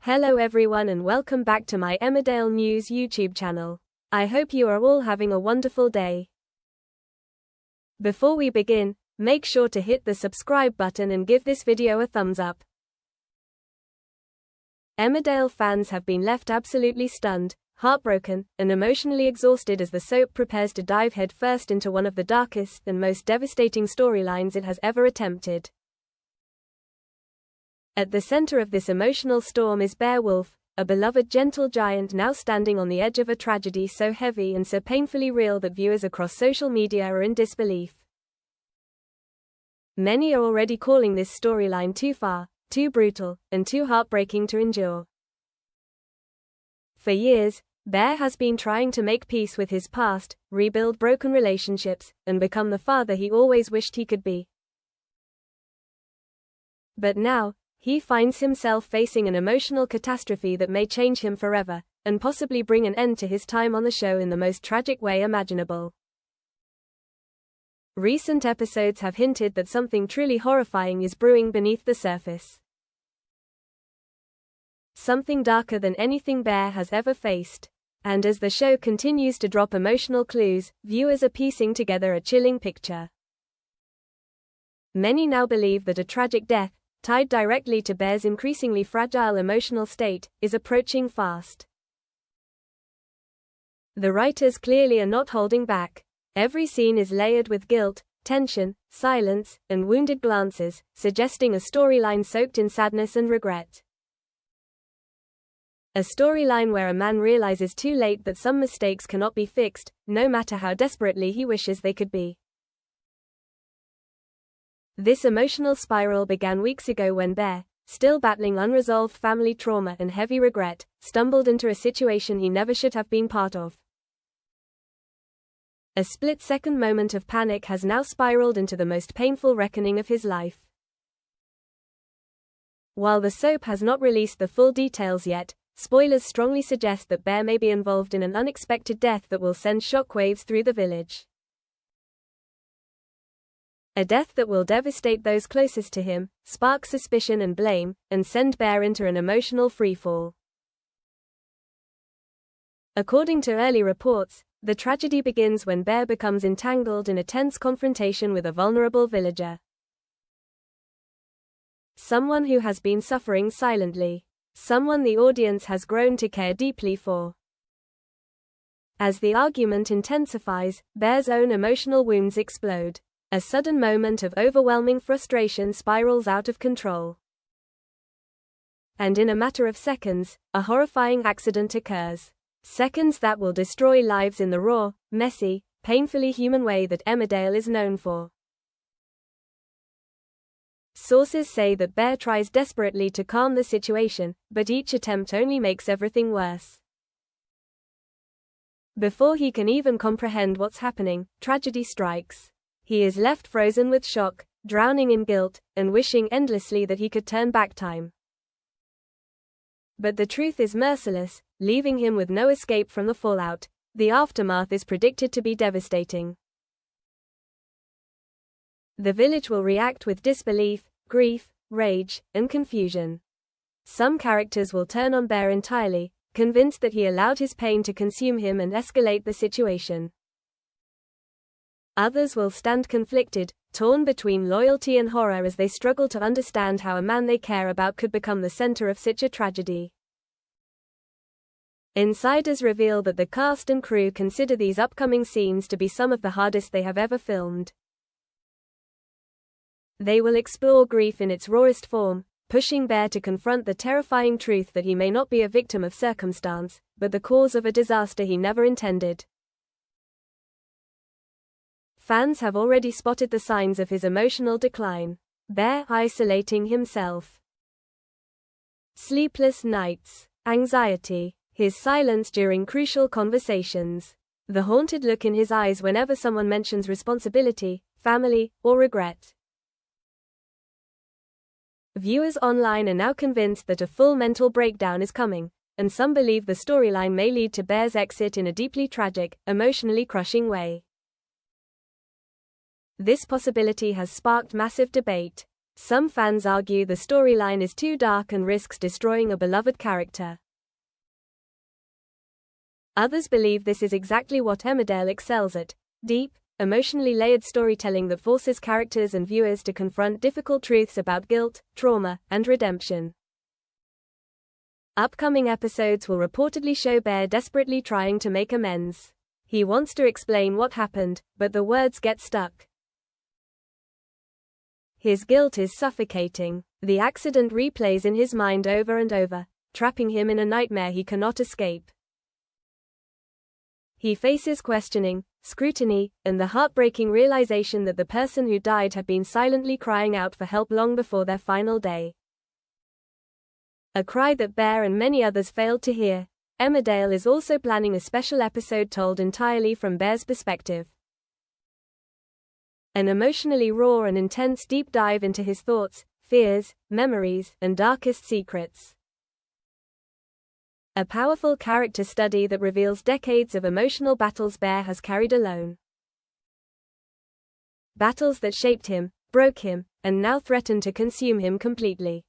Hello everyone and welcome back to my Emmerdale News YouTube channel. I hope you are all having a wonderful day. Before we begin, make sure to hit the subscribe button and give this video a thumbs up. Emmerdale fans have been left absolutely stunned, heartbroken, and emotionally exhausted as the soap prepares to dive headfirst into one of the darkest and most devastating storylines it has ever attempted. At the center of this emotional storm is Beowulf, a beloved gentle giant now standing on the edge of a tragedy so heavy and so painfully real that viewers across social media are in disbelief. Many are already calling this storyline too far, too brutal, and too heartbreaking to endure. For years, Bear has been trying to make peace with his past, rebuild broken relationships, and become the father he always wished he could be. But now, he finds himself facing an emotional catastrophe that may change him forever, and possibly bring an end to his time on the show in the most tragic way imaginable. Recent episodes have hinted that something truly horrifying is brewing beneath the surface. Something darker than anything Bear has ever faced. And as the show continues to drop emotional clues, viewers are piecing together a chilling picture. Many now believe that a tragic death, tied directly to Bear's increasingly fragile emotional state, is approaching fast. The writers clearly are not holding back. Every scene is layered with guilt, tension, silence, and wounded glances, suggesting a storyline soaked in sadness and regret. A storyline where a man realizes too late that some mistakes cannot be fixed, no matter how desperately he wishes they could be. This emotional spiral began weeks ago when Bear, still battling unresolved family trauma and heavy regret, stumbled into a situation he never should have been part of. A split-second moment of panic has now spiraled into the most painful reckoning of his life. While the soap has not released the full details yet, spoilers strongly suggest that Bear may be involved in an unexpected death that will send shockwaves through the village. A death that will devastate those closest to him, spark suspicion and blame, and send Bear into an emotional freefall. According to early reports, the tragedy begins when Bear becomes entangled in a tense confrontation with a vulnerable villager. Someone who has been suffering silently. Someone the audience has grown to care deeply for. As the argument intensifies, Bear's own emotional wounds explode. A sudden moment of overwhelming frustration spirals out of control. And in a matter of seconds, a horrifying accident occurs. Seconds that will destroy lives in the raw, messy, painfully human way that Emmerdale is known for. Sources say that Bear tries desperately to calm the situation, but each attempt only makes everything worse. Before he can even comprehend what's happening, tragedy strikes. He is left frozen with shock, drowning in guilt, and wishing endlessly that he could turn back time. But the truth is merciless, leaving him with no escape from the fallout. The aftermath is predicted to be devastating. The village will react with disbelief, grief, rage, and confusion. Some characters will turn on Bear entirely, convinced that he allowed his pain to consume him and escalate the situation. Others will stand conflicted, torn between loyalty and horror as they struggle to understand how a man they care about could become the center of such a tragedy. Insiders reveal that the cast and crew consider these upcoming scenes to be some of the hardest they have ever filmed. They will explore grief in its rawest form, pushing Bear to confront the terrifying truth that he may not be a victim of circumstance, but the cause of a disaster he never intended. Fans have already spotted the signs of his emotional decline. Bear isolating himself. Sleepless nights. Anxiety. His silence during crucial conversations. The haunted look in his eyes whenever someone mentions responsibility, family, or regret. Viewers online are now convinced that a full mental breakdown is coming, and some believe the storyline may lead to Bear's exit in a deeply tragic, emotionally crushing way. This possibility has sparked massive debate. Some fans argue the storyline is too dark and risks destroying a beloved character. Others believe this is exactly what Emmerdale excels at: deep, emotionally layered storytelling that forces characters and viewers to confront difficult truths about guilt, trauma, and redemption. Upcoming episodes will reportedly show Bear desperately trying to make amends. He wants to explain what happened, but the words get stuck. His guilt is suffocating. The accident replays in his mind over and over, trapping him in a nightmare he cannot escape. He faces questioning, scrutiny, and the heartbreaking realization that the person who died had been silently crying out for help long before their final day. A cry that Bear and many others failed to hear. Emmerdale is also planning a special episode told entirely from Bear's perspective. An emotionally raw and intense deep dive into his thoughts, fears, memories, and darkest secrets. A powerful character study that reveals decades of emotional battles Bear has carried alone. Battles that shaped him, broke him, and now threaten to consume him completely.